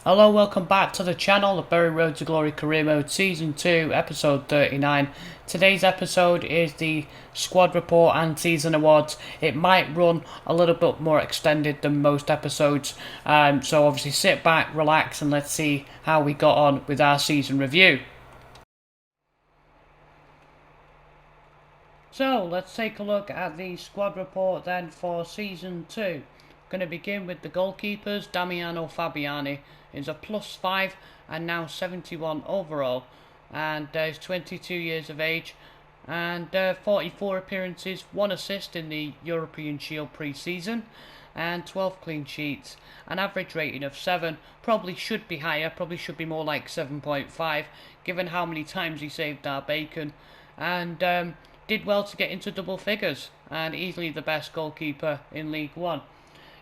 Hello, welcome back to the channel, the Bury Road to Glory Career Mode Season 2, Episode 39. Today's episode is the Squad Report and Season Awards. It might run a little bit more extended than most episodes, so obviously sit back, relax, and let's see how we got on with our season review. So, let's take a look at the Squad Report then for Season 2. Going to begin with the goalkeepers. Damiano Fabiani is a +5 and now 71 overall, and is 22 years of age, and 44 appearances, 1 assist in the European Shield pre-season, and 12 clean sheets. An average rating of 7, probably should be higher, probably should be more like 7.5, given how many times he saved our bacon, and did well to get into double figures, and easily the best goalkeeper in League One.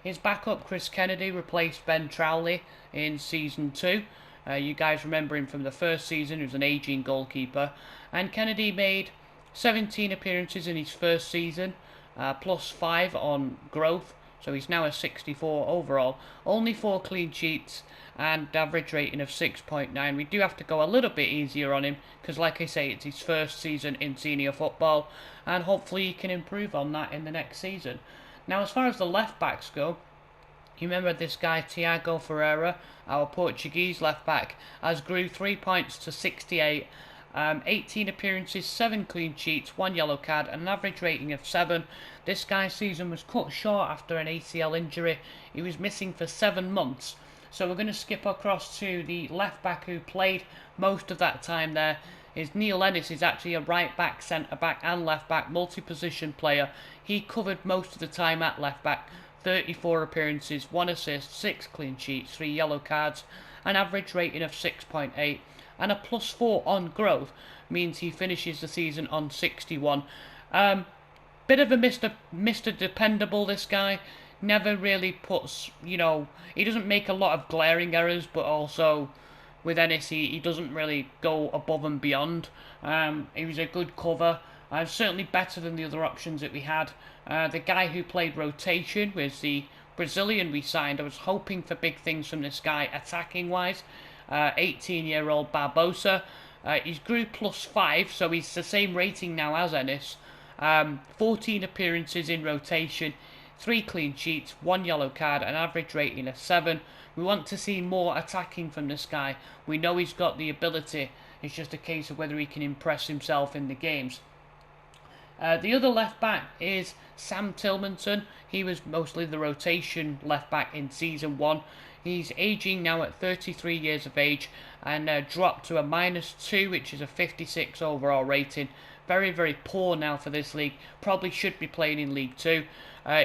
His backup, Chris Kennedy, replaced Ben Trowley in Season 2. You guys remember him from the first season. He was an ageing goalkeeper. And Kennedy made 17 appearances in his first season, +5 on growth. So he's now a 64 overall. Only 4 clean sheets and average rating of 6.9. We do have to go a little bit easier on him because, like I say, it's his first season in senior football. And hopefully he can improve on that in the next season. Now, as far as the left-backs go, you remember this guy, Tiago Ferreira, our Portuguese left-back, has grew 3 points to 68, 18 appearances, 7 clean sheets, 1 yellow card, and an average rating of 7. This guy's season was cut short after an ACL injury. He was missing for 7 months. So we're going to skip across to the left-back who played most of that time there. Neil Ennis is actually a right-back, centre-back and left-back multi-position player. He covered most of the time at left-back, 34 appearances, 1 assist, 6 clean sheets, 3 yellow cards, an average rating of 6.8, and a +4 on growth means he finishes the season on 61. Bit of a Mr. Dependable, this guy. Never really puts, he doesn't make a lot of glaring errors, but also with Ennis, he doesn't really go above and beyond. He was a good cover, certainly better than the other options that we had. The guy who played rotation was the Brazilian we signed. I was hoping for big things from this guy attacking-wise. 18-year-old Barbosa. He's grew +5, so he's the same rating now as Ennis. 14 appearances in rotation, 3 clean sheets, 1 yellow card, an average rating of 7. We want to see more attacking from this guy. We know he's got the ability. It's just a case of whether he can impress himself in the games. The other left back is Sam Tillmanson. He was mostly the rotation left back in Season 1. He's aging now at 33 years of age and dropped to a -2, which is a 56 overall rating. Very, very poor now for this league. Probably should be playing in League 2.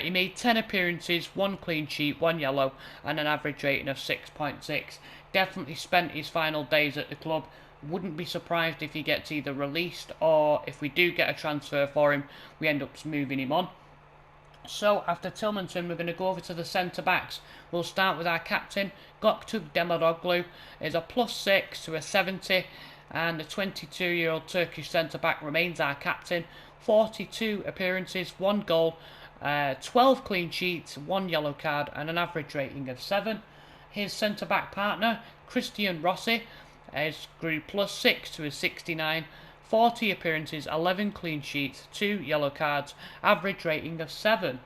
He made 10 appearances, 1 clean sheet, 1 yellow, and an average rating of 6.6. Definitely spent his final days at the club. Wouldn't be surprised if he gets either released or if we do get a transfer for him, we end up moving him on. So, after Tillmanson, we're going to go over to the centre-backs. We'll start with our captain. Göktuğ Demiroglu is a +6 to a 70, and the 22-year-old Turkish centre-back remains our captain. 42 appearances, 1 goal, 12 clean sheets, 1 yellow card, and an average rating of 7. His centre-back partner, Christian Rossi, grew +6 to a 69. 40 appearances, 11 clean sheets, 2 yellow cards, average rating of 7.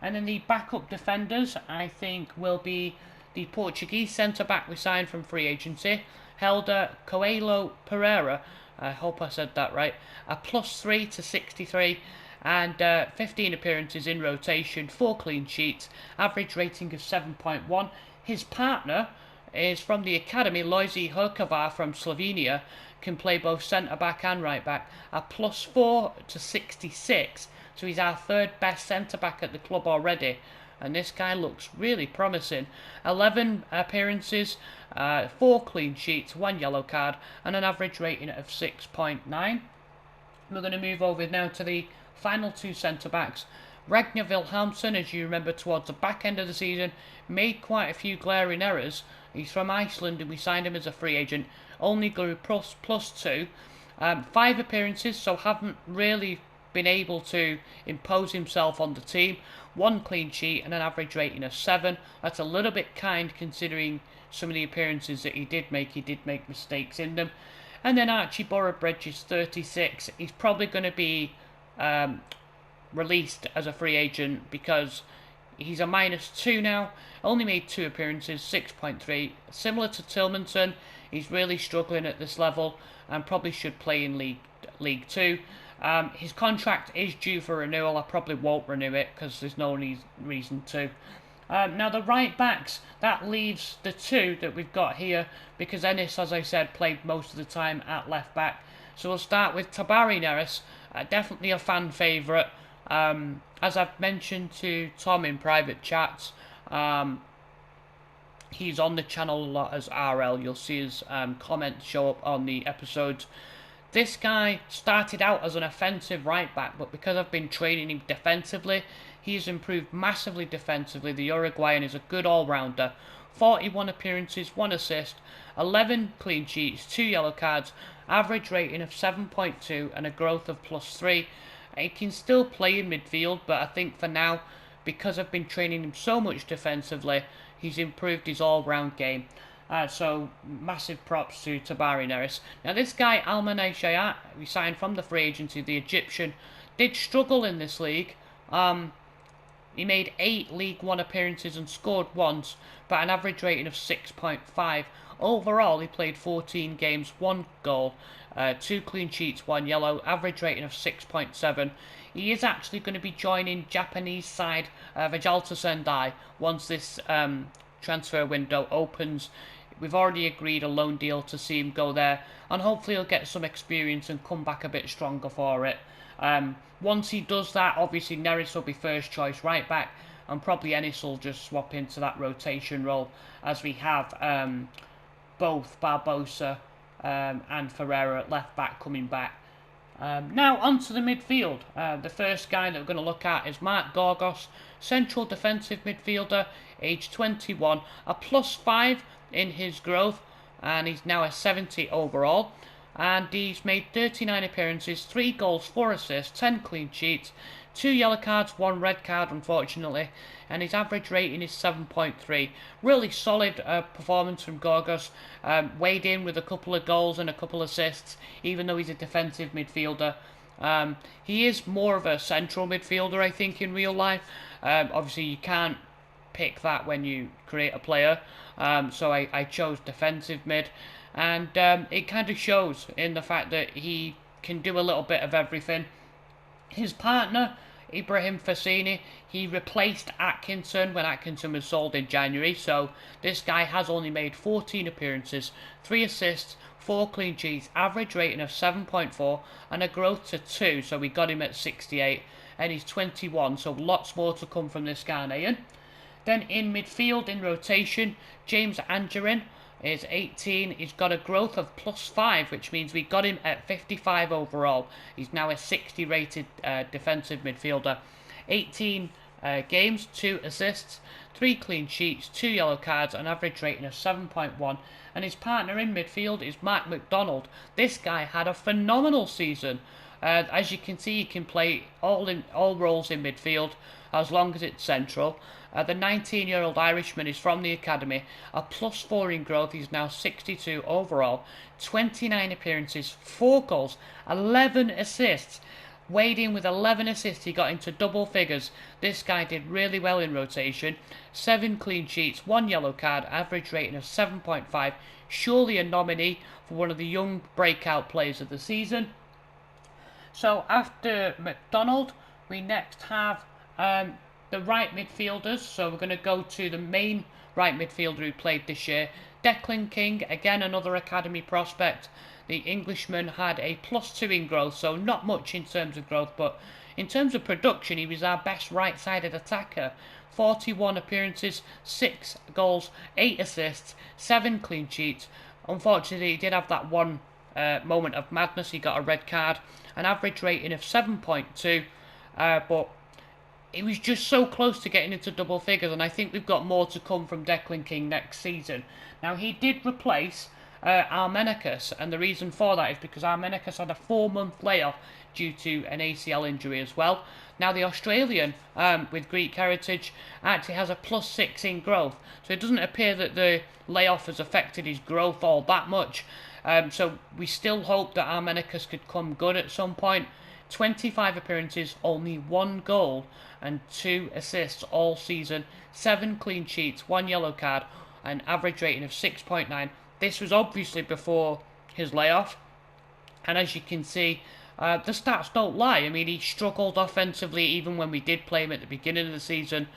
And then the backup defenders, I think, will be the Portuguese centre-back we signed from free agency, Helder Coelho Pereira, I hope I said that right, a +3 to 63, and 15 appearances in rotation, 4 clean sheets, average rating of 7.1. His partner is from the academy, Lojzi Hrkava from Slovenia, can play both centre-back and right-back, a +4 to 66, so he's our 3rd best centre-back at the club already, and this guy looks really promising. 11 appearances, 4 clean sheets, 1 yellow card, and an average rating of 6.9. We're going to move over now to the final 2 centre-backs. Ragnar Vilhelmsson, as you remember towards the back end of the season, made quite a few glaring errors. He's from Iceland and we signed him as a free agent. Only grew +2. 5 appearances, so haven't really been able to impose himself on the team. 1 clean sheet and an average rating of 7. That's a little bit kind considering some of the appearances that he did make. He did make mistakes in them. And then Archie Borough-Bridge is 36. He's probably going to be released as a free agent because he's a -2 now. Only made 2 appearances, 6.3. Similar to Tillmanson, he's really struggling at this level and probably should play in League 2. His contract is due for renewal. I probably won't renew it because there's no reason to. Now the right backs, that leaves the 2 that we've got here because Ennis, as I said, played most of the time at left back. So we'll start with Tabari Neres, definitely a fan favourite. As I've mentioned to Tom in private chats, he's on the channel a lot as RL. You'll see his comments show up on the episodes. This guy started out as an offensive right back, but because I've been training him defensively, he's improved massively defensively. The Uruguayan is a good all-rounder. 41 appearances, 1 assist, 11 clean sheets, 2 yellow cards, average rating of 7.2 and a growth of +3. He can still play in midfield, but I think for now, because I've been training him so much defensively, he's improved his all-round game. So massive props to Tabari Neres. Now this guy, Almanay Shayat, we signed from the free agency, the Egyptian, did struggle in this league. He made 8 League 1 appearances and scored once, but an average rating of 6.5. Overall, he played 14 games, 1 goal, 2 clean sheets, 1 yellow, average rating of 6.7. He is actually going to be joining Japanese side Vejalta Sendai once this transfer window opens. We've already agreed a loan deal to see him go there, and hopefully he'll get some experience and come back a bit stronger for it. Once he does that, obviously Neres will be first choice right back, and probably Ennis will just swap into that rotation role as we have both Barbosa and Ferreira at left back coming back. Now onto the midfield. The first guy that we're going to look at is Mark Gorgos, central defensive midfielder, age 21, a +5 in his growth, and he's now a 70 overall. And he's made 39 appearances, 3 goals, 4 assists, 10 clean sheets, 2 yellow cards, 1 red card unfortunately, and his average rating is 7.3. Really solid performance from Gorgos, weighed in with a couple of goals and a couple of assists, even though he's a defensive midfielder. He is more of a central midfielder, I think, in real life. Obviously you can't pick that when you create a player, so I chose defensive mid. And it kind of shows in the fact that he can do a little bit of everything. His partner, Ibrahim Fassini, he replaced Atkinson when Atkinson was sold in January. So this guy has only made 14 appearances, 3 assists, 4 clean sheets, average rating of 7.4 and a growth to 2. So we got him at 68 and he's 21. So lots more to come from this Ghanaian. Then in midfield, in rotation, James Angerin is 18. He's got a growth of +5, which means we got him at 55 overall. He's now a 60 rated defensive midfielder. 18 games, 2 assists, 3 clean sheets, 2 yellow cards, an average rating of 7.1. And his partner in midfield is Mark McDonald. This guy had a phenomenal season. As you can see, he can play all roles in midfield as long as it's central. The 19-year-old Irishman is from the academy, a +4 in growth. He's now 62 overall, 29 appearances, 4 goals, 11 assists. Weighed in with 11 assists, he got into double figures. This guy did really well in rotation. 7 clean sheets, 1 yellow card, average rating of 7.5. Surely a nominee for one of the young breakout players of the season. So after McDonald, we next have the right midfielders. So we're going to go to the main right midfielder who played this year, Declan King, again another academy prospect. The Englishman had a +2 in growth, so not much in terms of growth, but in terms of production he was our best right-sided attacker. 41 appearances, 6 goals, 8 assists, 7 clean sheets. Unfortunately he did have that one moment of madness. He got a red card, an average rating of 7.2, but it was just so close to getting into double figures, and I think we've got more to come from Declan King next season. Now, he did replace Emenike, and the reason for that is because Emenike had a 4-month layoff due to an ACL injury as well. Now the Australian, with Greek heritage, actually has a +6 in growth, so it doesn't appear that the layoff has affected his growth all that much. So we still hope that Emenike could come good at some point. 25 appearances, only 1 goal and 2 assists all season, 7 clean sheets, 1 yellow card, an average rating of 6.9. This was obviously before his layoff, and as you can see, the stats don't lie. I mean, he struggled offensively even when we did play him at the beginning of the season,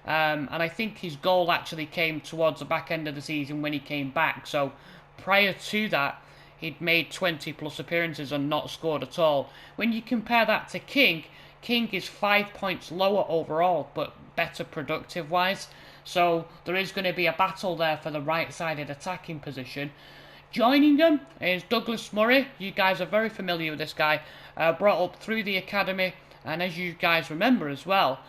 and I think his goal actually came towards the back end of the season when he came back. So prior to that, he'd made 20 plus appearances and not scored at all. When you compare that to King is 5 points lower overall, but better productive wise. So there is going to be a battle there for the right-sided attacking position. Joining them is Douglas Murray. You guys are very familiar with this guy. Brought up through the academy, and as you guys remember as well,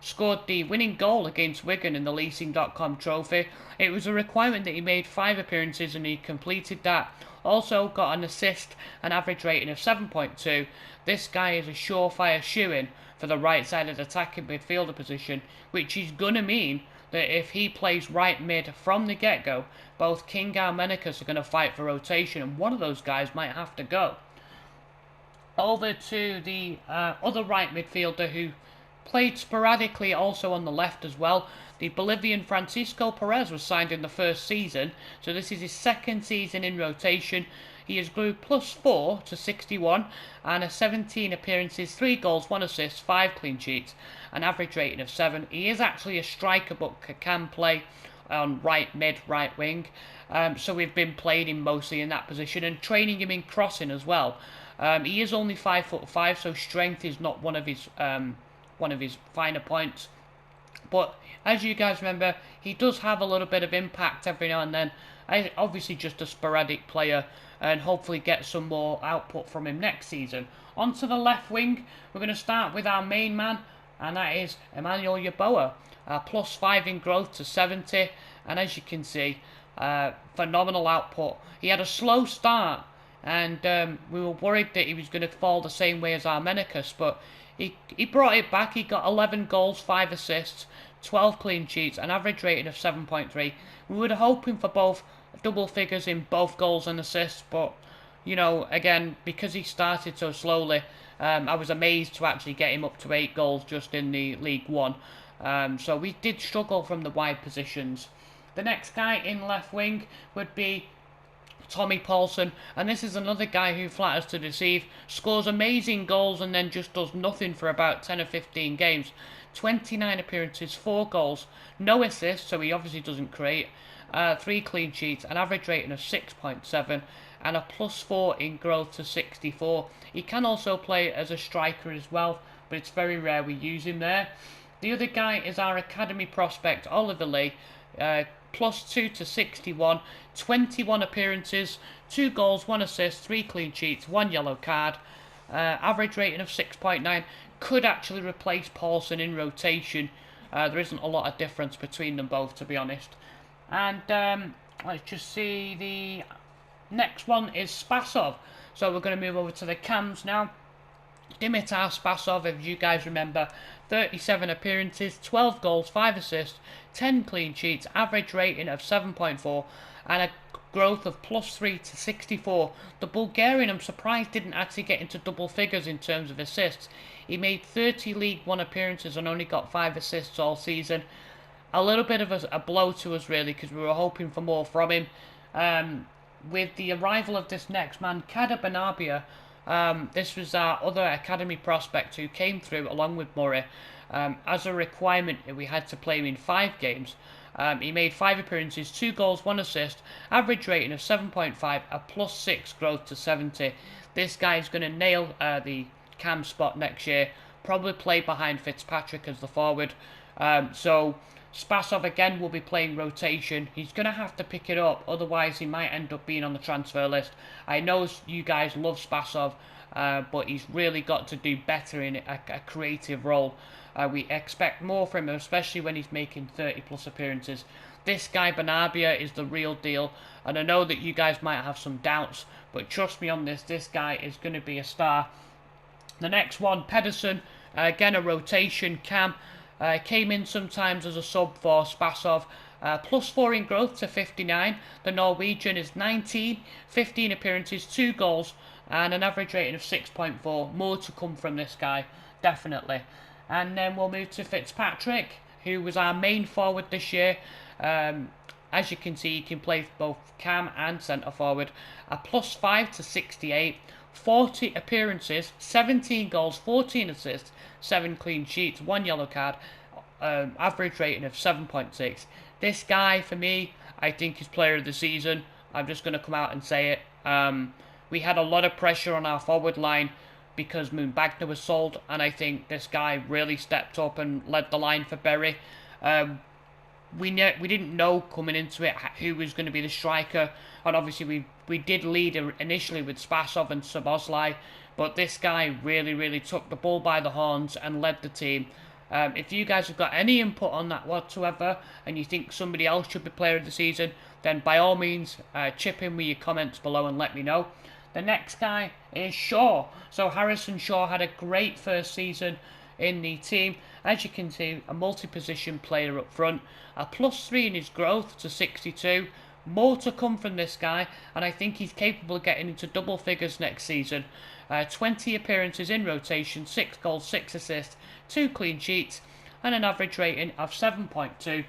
scored the winning goal against Wigan in the Leasing.com trophy. It was a requirement that he made 5 appearances and he completed that. Also got an assist, an average rating of 7.2. This guy is a surefire shoe-in for the right-sided attacking midfielder position, which is going to mean that if he plays right mid from the get-go, both King and Emenike are going to fight for rotation, and one of those guys might have to go. Over to the other right midfielder who played sporadically also on the left as well. The Bolivian Francisco Perez was signed in the first season, so this is his 2nd season in rotation. He has grew +4 to 61 and has 17 appearances, 3 goals, 1 assist, 5 clean sheets, an average rating of 7. He is actually a striker but can play on right mid, right wing, so we've been playing him mostly in that position and training him in crossing as well. He is only 5'5", so strength is not one of his finer points. But as you guys remember, he does have a little bit of impact every now and then. Obviously just a sporadic player, and hopefully get some more output from him next season. Onto the left wing, we're going to start with our main man, and that is Emmanuel Emenike. +5 in growth to 70, and as you can see, phenomenal output. He had a slow start, and we were worried that he was going to fall the same way as Emenike, but he brought it back. He got 11 goals, 5 assists, 12 clean sheets, an average rating of 7.3. We were hoping for both double figures in both goals and assists, but, you know, again, because he started so slowly, I was amazed to actually get him up to 8 goals just in the League One. So we did struggle from the wide positions. The next guy in left wing would be Tommy Paulson, and this is another guy who flatters to deceive, scores amazing goals and then just does nothing for about 10 or 15 games. 29 appearances, 4 goals, no assists, so he obviously doesn't create, 3 clean sheets, an average rating of 6.7, and a +4 in growth to 64. He can also play as a striker as well, but it's very rare we use him there. The other guy is our academy prospect, Oliver Lee, +2 to 61, 21 appearances, 2 goals, 1 assist, 3 clean sheets, 1 yellow card, average rating of 6.9. Could actually replace Paulson in rotation. There isn't a lot of difference between them both, to be honest. And let's just see, the next one is Spassov. So we're going to move over to the cams now. Dimitar Spassov, if you guys remember, 37 appearances, 12 goals, 5 assists, 10 clean sheets, average rating of 7.4, and a growth of +3 to 64. The Bulgarian, I'm surprised, didn't actually get into double figures in terms of assists. He made 30 League One appearances and only got 5 assists all season. A little bit of a blow to us, really, because we were hoping for more from him. With the arrival of this next man, Kader Benabia, this was our other academy prospect who came through along with Murray. As a requirement, we had to play him in 5 games. He made 5 appearances, 2 goals, 1 assist, average rating of 7.5, a +6 growth to 70. This guy is going to nail the cam spot next year, probably play behind Fitzpatrick as the forward. So Spassov again will be playing rotation. He's going to have to pick it up, otherwise he might end up being on the transfer list. I know you guys love Spassov, but he's really got to do better in a creative role. We expect more from him, especially when he's making 30 plus appearances. This guy Benabia is the real deal, and I know that you guys might have some doubts, but trust me on this guy is going to be a star. The next one, Pedersen, again a rotation cam, came in sometimes as a sub for Spassov, +4 in growth to 59. The Norwegian is 19, 15 appearances, 2 goals, and an average rating of 6.4. More to come from this guy, definitely. And then we'll move to Fitzpatrick, who was our main forward this year. As you can see, he can play both cam and centre forward. A +5 to 68, 40 appearances, 17 goals, 14 assists, 7 clean sheets, 1 yellow card, average rating of 7.6. This guy, for me, I think is player of the season. I'm just going to come out and say it. We had a lot of pressure on our forward line because Moonbagner was sold, and I think this guy really stepped up and led the line for Bury. We didn't know coming into it who was going to be the striker, and obviously we did lead initially with Spassov and Szoboszlai, but this guy really took the bull by the horns and led the team. If you guys have got any input on that whatsoever, and you think somebody else should be player of the season, then by all means chip in with your comments below and let me know. The next guy is Shaw. So Harrison Shaw had a great first season in the team. As you can see, a multi-position player up front, a +3 in his growth to 62. More to come from this guy, and I think he's capable of getting into double figures next season. 20 appearances in rotation, 6 goals, 6 assists, 2 clean sheets, and an average rating of 7.2.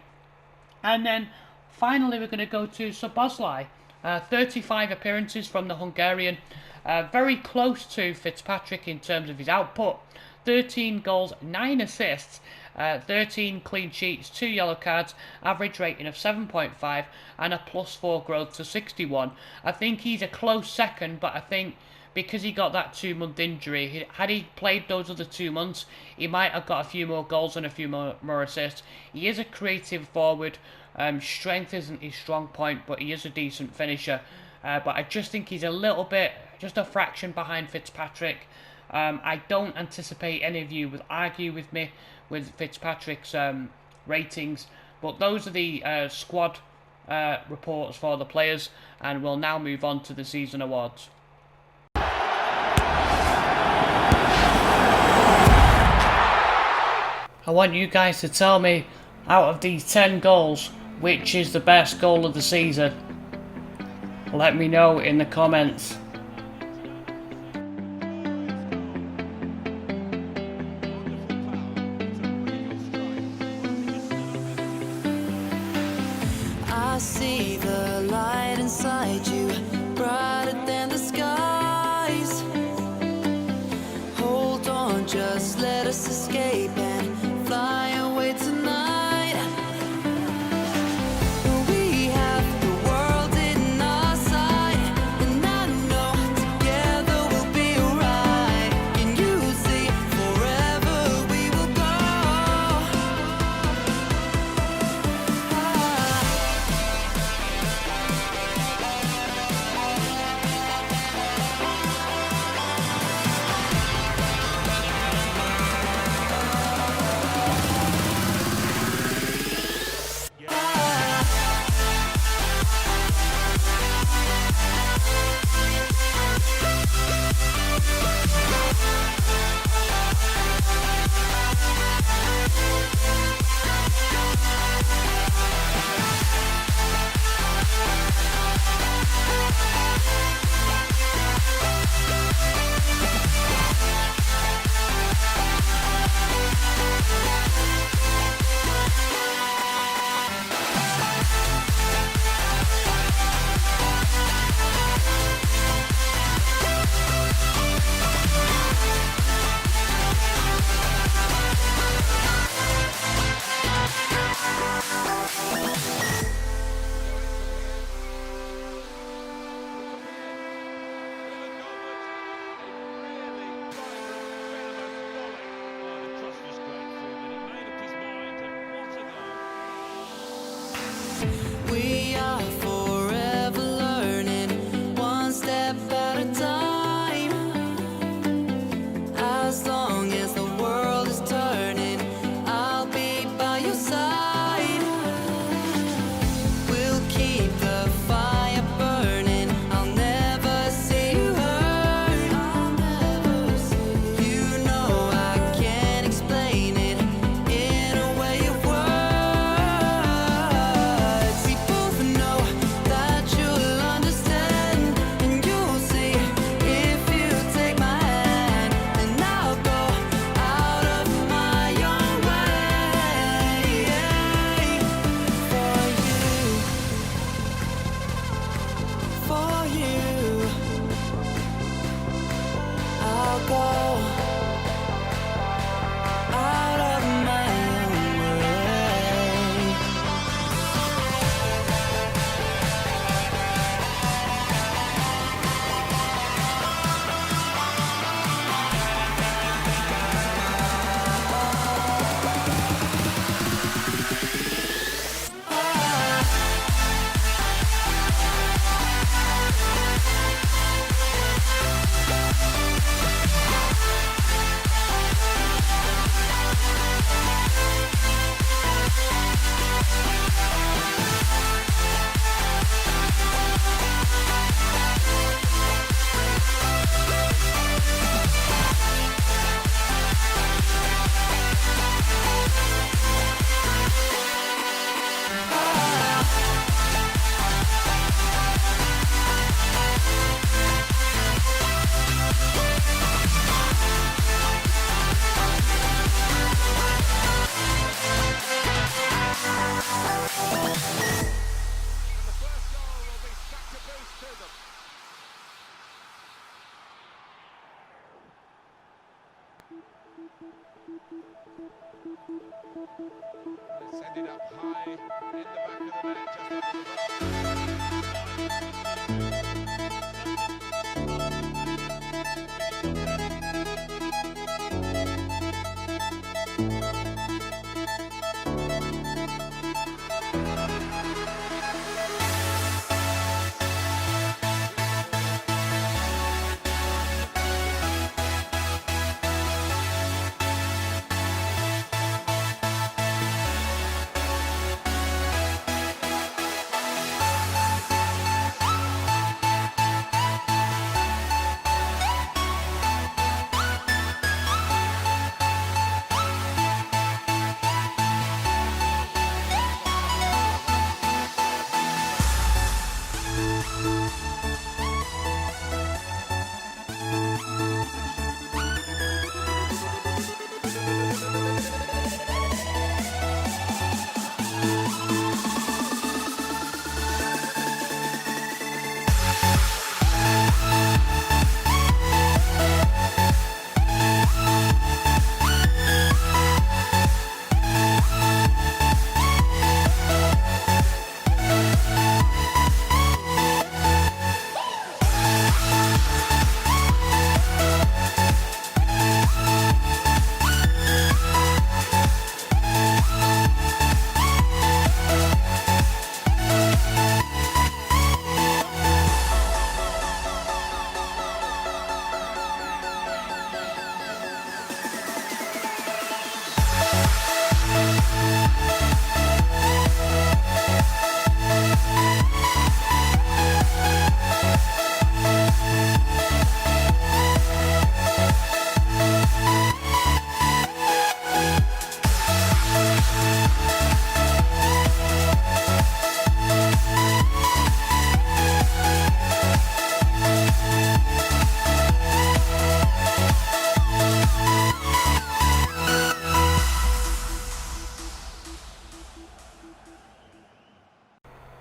And then finally we're going to go to Szoboszlai. 35 appearances from the Hungarian, very close to Fitzpatrick in terms of his output. 13 goals, 9 assists, 13 clean sheets, 2 yellow cards, average rating of 7.5, and a +4 growth to 61. I think he's a close second, but I think because he got that 2-month injury, had he played those other 2 months, he might have got a few more goals and a few more assists. He is a creative forward. Strength isn't his strong point, but he is a decent finisher. But I just think he's a little bit, just a fraction behind Fitzpatrick. I don't anticipate any of you would argue with me with Fitzpatrick's ratings, but those are the squad reports for the players, and we'll now move on to the season awards. I want you guys to tell me, out of these 10 goals, which is the best goal of the season. Let me know in the comments. I see the light inside you, brighter than the skies. Hold on, just let us escape and fly away tonight. We have the world in our sight, and I know together we'll be alright. Can you see forever we will go? lifted up high in the back of the net, just under the bar.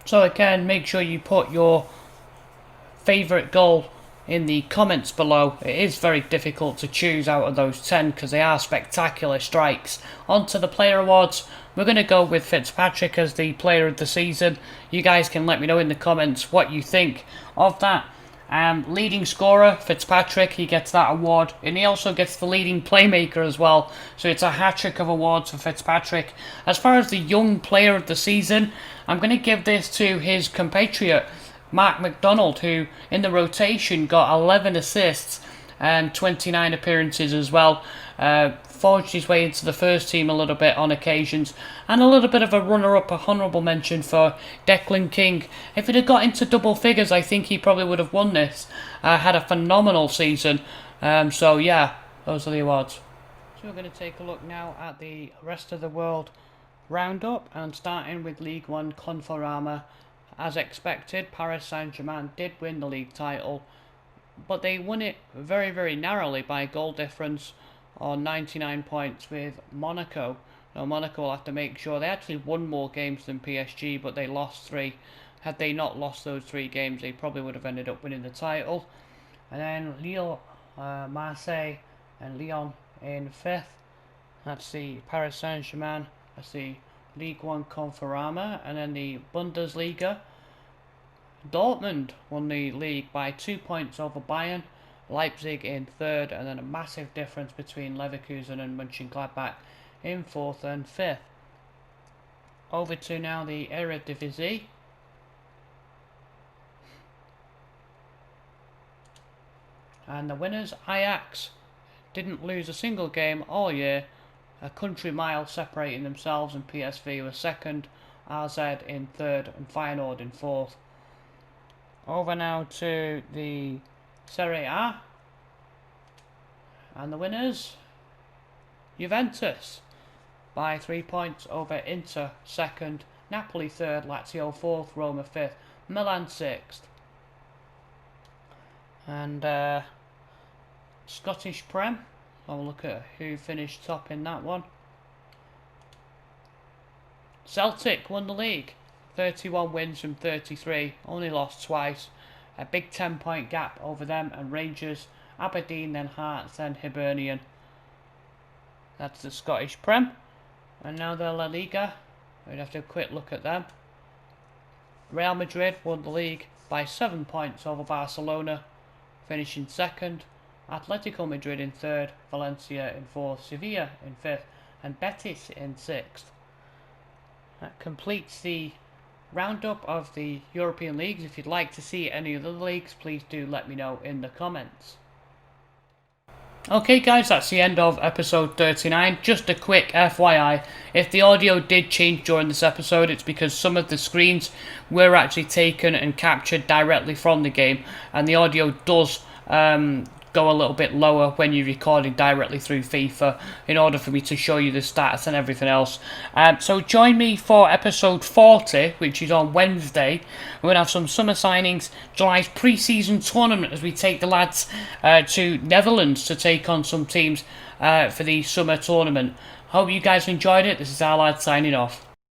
So again, make sure you put your favourite goal in the comments below. It is very difficult to choose out of those 10 because they are spectacular strikes. On to the player awards. We're going to go with Fitzpatrick as the player of the season. You guys can let me know in the comments what you think of that. Leading scorer, Fitzpatrick, he gets that award, and he also gets the leading playmaker as well, so it's a hat-trick of awards for Fitzpatrick. As far as the young player of the season, I'm going to give this to his compatriot, Mark McDonald, who in the rotation got 11 assists and 29 appearances as well. Forged his way into the first team a little bit on occasions, and a little bit of a runner-up, a honourable mention for Declan King. If it had got into double figures, I think he probably would have won this. Had a phenomenal season. So yeah, those are the awards. So we're going to take a look now at the rest of the world roundup, and starting with League One Conforama. As expected, Paris Saint-Germain did win the league title, but they won it very, very narrowly by a goal difference on 99 points with Monaco. Now Monaco will have to make sure they actually won more games than PSG, but they lost 3. Had they not lost those 3 games, they probably would have ended up winning the title. And then Lille, Marseille and Lyon in 5th. That's the Paris Saint-Germain. That's the League One Conforama. And then the Bundesliga, Dortmund won the league by 2 points over Bayern. Leipzig in 3rd, and then a massive difference between Leverkusen and Mönchengladbach in 4th and 5th. Over to now the Eredivisie. And the winners, Ajax, didn't lose a single game all year. A country mile separating themselves, and PSV was 2nd, AZ in 3rd, and Feyenoord in 4th. Over now to the Serie A, and the winners, Juventus by 3 points over Inter 2nd, Napoli 3rd, Lazio 4th, Roma 5th, Milan 6th. And Scottish Prem, I'll look at who finished top in that one. Celtic won the league, 31 wins from 33, only lost twice. A big 10-point gap over them and Rangers, Aberdeen, then Hearts, then Hibernian. That's the Scottish Prem. And now the La Liga. We'd have to have a quick look at them. Real Madrid won the league by 7 points over Barcelona, finishing second. Atletico Madrid in third, Valencia in fourth, Sevilla in fifth, and Betis in sixth. That completes the roundup of the European leagues. If you'd like to see any of the other leagues, please do let me know in the comments. Okay guys, that's the end of episode 39. Just a quick FYI, if the audio did change during this episode, it's because some of the screens were actually taken and captured directly from the game, and the audio does go a little bit lower when you're recording directly through FIFA in order for me to show you the stats and everything else. So join me for episode 40, which is on Wednesday. We're going to have some summer signings, July's pre-season tournament as we take the lads to Netherlands to take on some teams for the summer tournament. Hope you guys enjoyed it. This is our lad signing off.